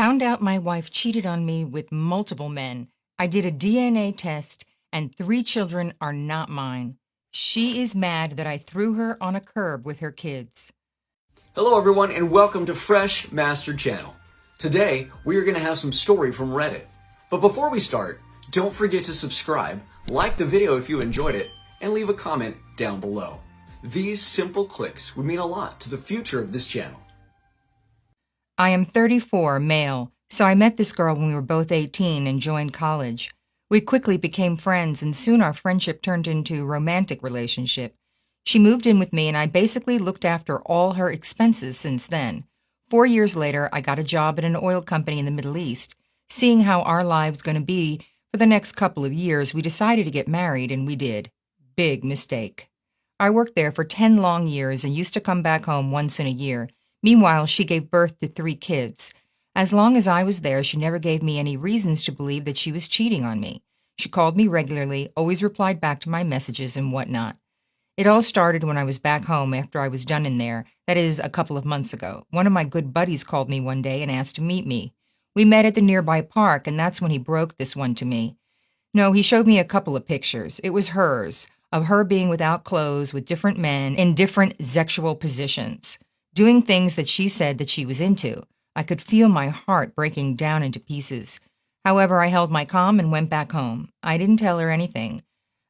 Found out my wife cheated on me with multiple men. I did a DNA test, and 3 children are not mine. She is mad that I threw her on a curb with her kids. Hello everyone and welcome to Fresh Master Channel. Today we are going to have some story from Reddit. But before we start, don't forget to subscribe, like the video if you enjoyed it, and leave a comment down below. These simple clicks would mean a lot to the future of this channel. I am 34, male, so I met this girl when we were both 18 and joined college. We quickly became friends, and soon our friendship turned into a romantic relationship. She moved in with me, and I basically looked after all her expenses since then. 4 years later, I got a job at an oil company in the Middle East. Seeing how our lives going to be for the next couple of years, we decided to get married, and we did. Big mistake. I worked there for 10 long years and used to come back home once in a year. Meanwhile, she gave birth to 3 kids. As long as I was there, she never gave me any reasons to believe that she was cheating on me. She called me regularly, always replied back to my messages and whatnot. It all started when I was back home after I was done in there, that is, a couple of months ago. One of my good buddies called me one day and asked to meet me. We met at the nearby park, and that's when he broke this one to me. No, he showed me a couple of pictures. It was hers, of her being without clothes with different men in different sexual positions, doing things that she said that she was into. I could feel my heart breaking down into pieces. However, I held my calm and went back home. I didn't tell her anything.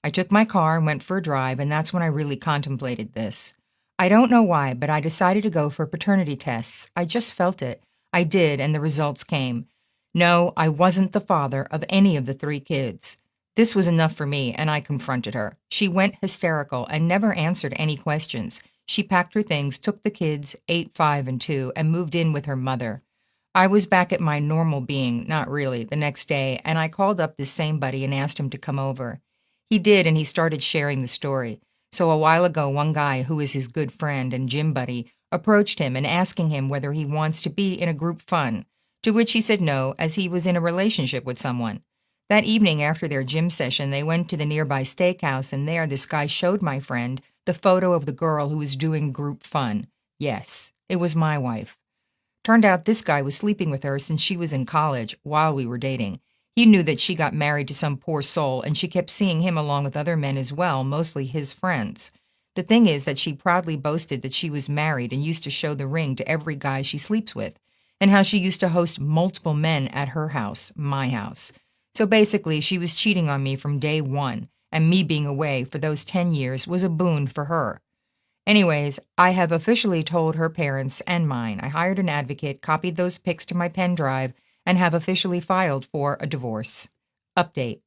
I took my car and went for a drive, and that's when I really contemplated this. I don't know why, but I decided to go for paternity tests. I just felt it. I did, and the results came. No, I wasn't the father of any of the 3 kids. This was enough for me, and I confronted her. She went hysterical and never answered any questions. She packed her things, took the kids, 8, 5, and 2, and moved in with her mother. I was back at my normal being, not really, the next day, and I called up this same buddy and asked him to come over. He did, and he started sharing the story. So a while ago, one guy who is his good friend and gym buddy approached him and asking him whether he wants to be in a group fun, to which he said no, as he was in a relationship with someone. That evening after their gym session, they went to the nearby steakhouse, and there this guy showed my friend the photo of the girl who was doing group fun. Yes, it was my wife. Turned out this guy was sleeping with her since she was in college while we were dating. He knew that she got married to some poor soul, and she kept seeing him along with other men as well, mostly his friends. The thing is that she proudly boasted that she was married and used to show the ring to every guy she sleeps with, and how she used to host multiple men at her house, my house. So basically, she was cheating on me from day one, and me being away for those 10 years was a boon for her. Anyways, I have officially told her parents and mine. I hired an advocate, copied those pics to my pen drive, and have officially filed for a divorce. Update.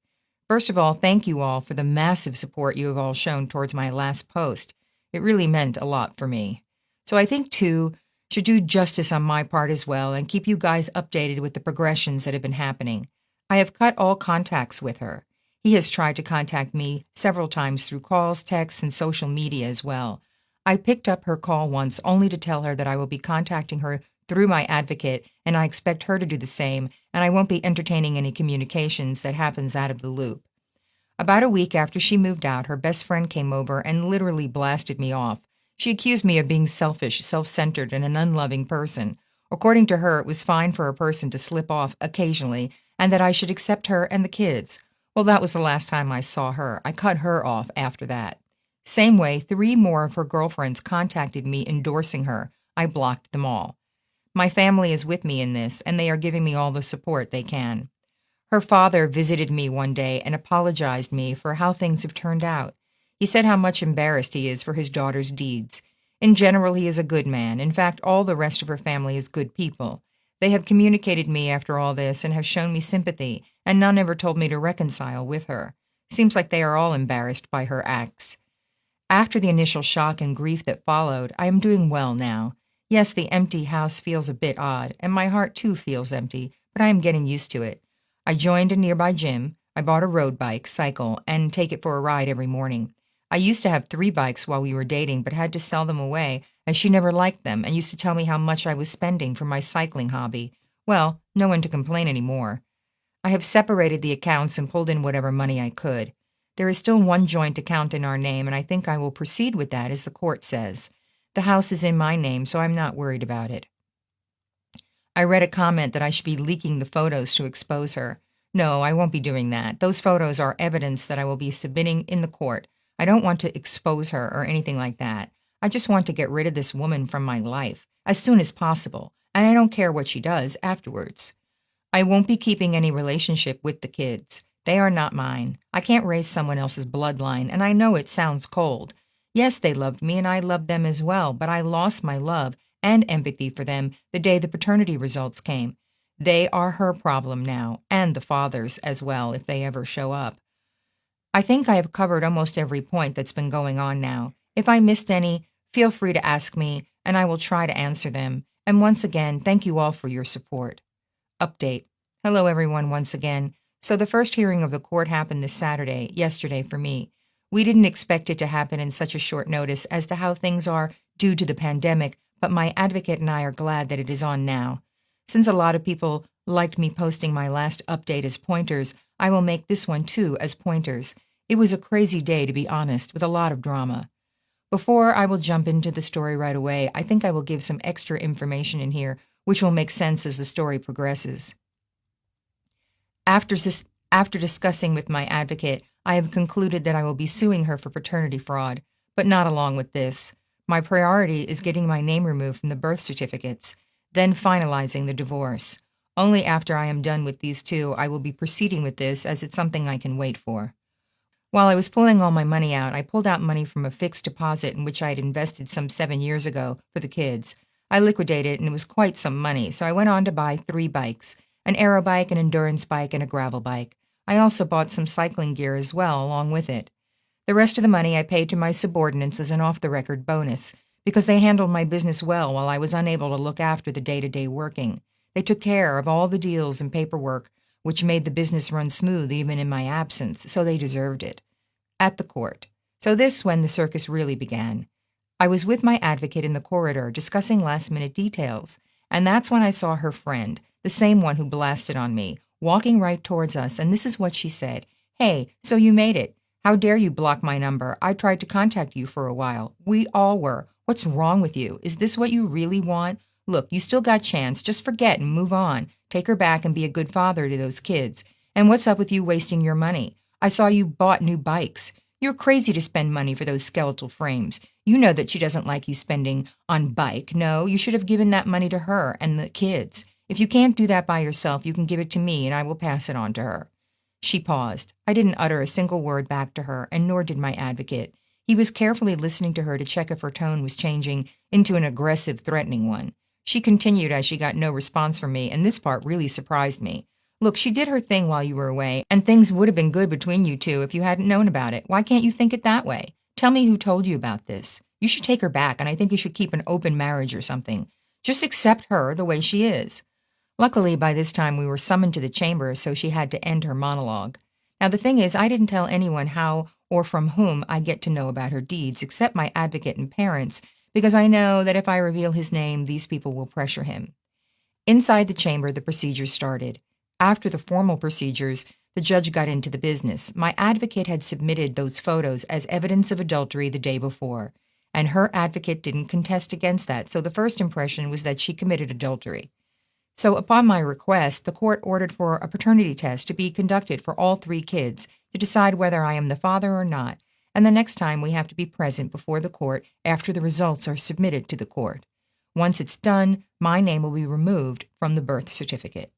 First of all, thank you all for the massive support you have all shown towards my last post. It really meant a lot for me. So I think, too, should do justice on my part as well and keep you guys updated with the progressions that have been happening. I have cut all contacts with her. He has tried to contact me several times through calls, texts, and social media as well. I picked up her call once only to tell her that I will be contacting her through my advocate, and I expect her to do the same, and I won't be entertaining any communications that happens out of the loop. About a week after she moved out, her best friend came over and literally blasted me off. She accused me of being selfish, self-centered, and an unloving person. According to her, it was fine for a person to slip off occasionally, and that I should accept her and the kids. Well, that was the last time I saw her. I cut her off after that. Same way, 3 more of her girlfriends contacted me endorsing her. I blocked them all. My family is with me in this, and they are giving me all the support they can. Her father visited me one day and apologized me for how things have turned out. He said how much embarrassed he is for his daughter's deeds. In general, he is a good man. In fact, all the rest of her family is good people. They have communicated me after all this and have shown me sympathy, and none ever told me to reconcile with her. Seems like they are all embarrassed by her acts. After the initial shock and grief that followed, I am doing well now. Yes, the empty house feels a bit odd, and my heart too feels empty, but I am getting used to it. I joined a nearby gym. I bought a road bike, cycle, and take it for a ride every morning. I used to have 3 bikes while we were dating, but had to sell them away, as she never liked them and used to tell me how much I was spending for my cycling hobby. Well, no one to complain anymore. I have separated the accounts and pulled in whatever money I could. There is still one joint account in our name, and I think I will proceed with that as the court says. The house is in my name, so I'm not worried about it. I read a comment that I should be leaking the photos to expose her. No, I won't be doing that. Those photos are evidence that I will be submitting in the court. I don't want to expose her or anything like that. I just want to get rid of this woman from my life as soon as possible, and I don't care what she does afterwards. I won't be keeping any relationship with the kids. They are not mine. I can't raise someone else's bloodline, and I know it sounds cold. Yes, they loved me, and I loved them as well, but I lost my love and empathy for them the day the paternity results came. They are her problem now, and the father's as well, if they ever show up. I think I have covered almost every point that's been going on now. If I missed any, feel free to ask me, and I will try to answer them. And once again, thank you all for your support. Update. Hello, everyone, once again. So the first hearing of the court happened this Saturday, yesterday for me. We didn't expect it to happen in such a short notice as to how things are due to the pandemic, but my advocate and I are glad that it is on now. Since a lot of people liked me posting my last update as pointers, I will make this one too as pointers. It was a crazy day, to be honest, with a lot of drama. Before I will jump into the story right away, I think I will give some extra information in here, which will make sense as the story progresses. After discussing with my advocate, I have concluded that I will be suing her for paternity fraud, but not along with this. My priority is getting my name removed from the birth certificates, then finalizing the divorce. Only after I am done with these two, I will be proceeding with this, as it's something I can wait for. While I was pulling all my money out, I pulled out money from a fixed deposit in which I had invested some 7 years ago for the kids. I liquidated it, and it was quite some money, so I went on to buy 3 bikes, an aero bike, an endurance bike, and a gravel bike. I also bought some cycling gear as well along with it. The rest of the money I paid to my subordinates as an off-the-record bonus, because they handled my business well while I was unable to look after the day-to-day working. They took care of all the deals and paperwork, which made the business run smooth even in my absence, so they deserved it. At the court. So this when the circus really began. I was with my advocate in the corridor discussing last-minute details, and that's when I saw her friend, the same one who blasted on me, walking right towards us, and this is what she said. "Hey, so you made it. How dare you block my number? I tried to contact you for a while. We all were. What's wrong with you? Is this what you really want? Look, you still got chance. Just forget and move on. Take her back and be a good father to those kids. And what's up with you wasting your money? I saw you bought new bikes. You're crazy to spend money for those skeletal frames. You know that she doesn't like you spending on bike. No, you should have given that money to her and the kids. If you can't do that by yourself, you can give it to me and I will pass it on to her." She paused. I didn't utter a single word back to her, and nor did my advocate. He was carefully listening to her to check if her tone was changing into an aggressive, threatening one. She continued as she got no response from me, and this part really surprised me. "Look, she did her thing while you were away, and things would have been good between you two if you hadn't known about it. Why can't you think it that way? Tell me who told you about this. You should take her back, and I think you should keep an open marriage or something. Just accept her the way she is." Luckily, by this time we were summoned to the chamber, so she had to end her monologue. Now, the thing is, I didn't tell anyone how or from whom I get to know about her deeds, except my advocate and parents, because I know that if I reveal his name, these people will pressure him. Inside the chamber, the procedures started. After the formal procedures, the judge got into the business. My advocate had submitted those photos as evidence of adultery the day before, and her advocate didn't contest against that, so the first impression was that she committed adultery. So upon my request, the court ordered for a paternity test to be conducted for all 3 kids to decide whether I am the father or not, and the next time we have to be present before the court after the results are submitted to the court. Once it's done, my name will be removed from the birth certificate.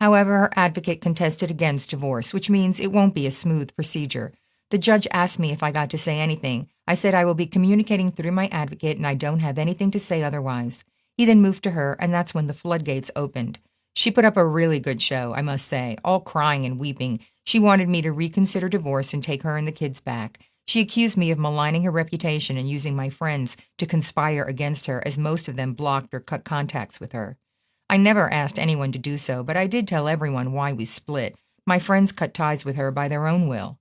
However, her advocate contested against divorce, which means it won't be a smooth procedure. The judge asked me if I got to say anything. I said I will be communicating through my advocate and I don't have anything to say otherwise. He then moved to her, and that's when the floodgates opened. She put up a really good show, I must say, all crying and weeping. She wanted me to reconsider divorce and take her and the kids back. She accused me of maligning her reputation and using my friends to conspire against her, as most of them blocked or cut contacts with her. I never asked anyone to do so, but I did tell everyone why we split. My friends cut ties with her by their own will.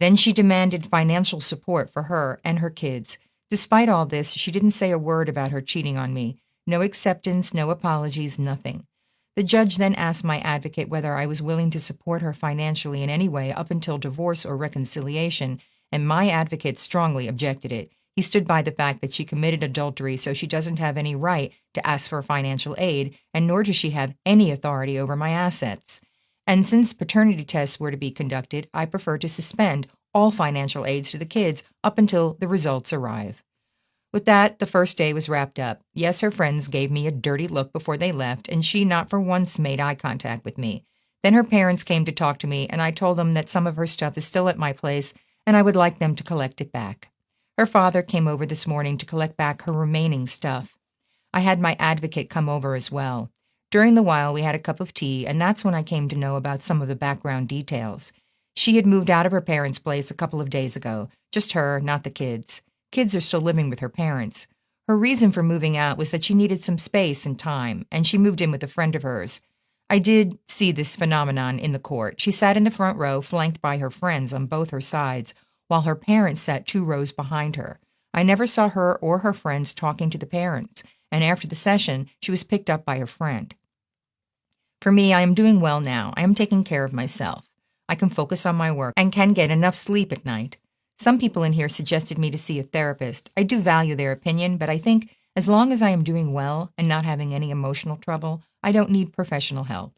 Then she demanded financial support for her and her kids. Despite all this, she didn't say a word about her cheating on me. No acceptance, no apologies, nothing. The judge then asked my advocate whether I was willing to support her financially in any way up until divorce or reconciliation, and my advocate strongly objected it. He stood by the fact that she committed adultery, so she doesn't have any right to ask for financial aid, and nor does she have any authority over my assets. And since paternity tests were to be conducted, I prefer to suspend all financial aids to the kids up until the results arrive. With that, the first day was wrapped up. Yes, her friends gave me a dirty look before they left, and she not for once made eye contact with me. Then her parents came to talk to me, and I told them that some of her stuff is still at my place, and I would like them to collect it back. Her father came over this morning to collect back her remaining stuff. I had my advocate come over as well. During the while, we had a cup of tea, and that's when I came to know about some of the background details. She had moved out of her parents' place a couple of days ago. Just her, not the kids. Kids are still living with her parents. Her reason for moving out was that she needed some space and time, and she moved in with a friend of hers. I did see this phenomenon in the court. She sat in the front row, flanked by her friends on both her sides, while her parents sat 2 rows behind her. I never saw her or her friends talking to the parents, and after the session, she was picked up by her friend. For me, I am doing well now. I am taking care of myself. I can focus on my work and can get enough sleep at night. Some people in here suggested me to see a therapist. I do value their opinion, but I think as long as I am doing well and not having any emotional trouble, I don't need professional help.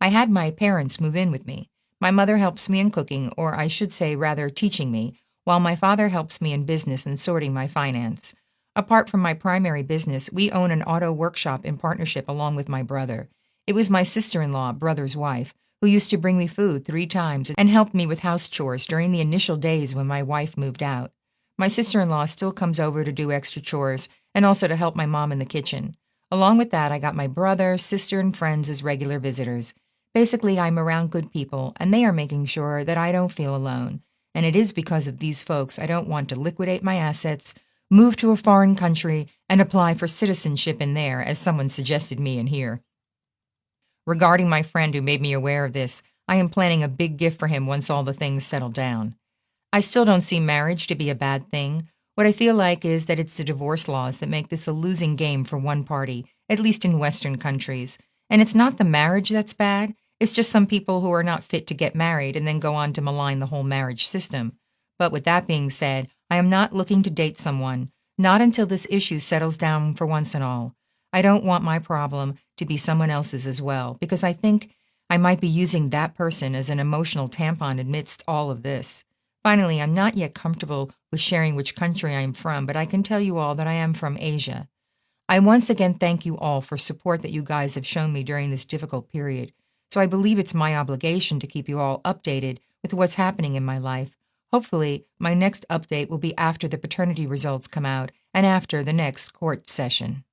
I had my parents move in with me. My mother helps me in cooking, or I should say rather teaching me, while my father helps me in business and sorting my finance. Apart from my primary business, we own an auto workshop in partnership along with my brother. It was my sister-in-law, brother's wife, who used to bring me food 3 times and helped me with house chores during the initial days when my wife moved out. My sister-in-law still comes over to do extra chores and also to help my mom in the kitchen. Along with that, I got my brother, sister, and friends as regular visitors. Basically, I'm around good people, and they are making sure that I don't feel alone. And it is because of these folks I don't want to liquidate my assets, move to a foreign country, and apply for citizenship in there, as someone suggested me in here. Regarding my friend who made me aware of this, I am planning a big gift for him once all the things settle down. I still don't see marriage to be a bad thing. What I feel like is that it's the divorce laws that make this a losing game for one party, at least in Western countries. And it's not the marriage that's bad, it's just some people who are not fit to get married and then go on to malign the whole marriage system. But with that being said, I am not looking to date someone, not until this issue settles down for once and all. I don't want my problem to be someone else's as well, because I think I might be using that person as an emotional tampon amidst all of this. Finally, I'm not yet comfortable with sharing which country I am from, but I can tell you all that I am from Asia. I once again thank you all for support that you guys have shown me during this difficult period, so I believe it's my obligation to keep you all updated with what's happening in my life. Hopefully, my next update will be after the paternity results come out and after the next court session.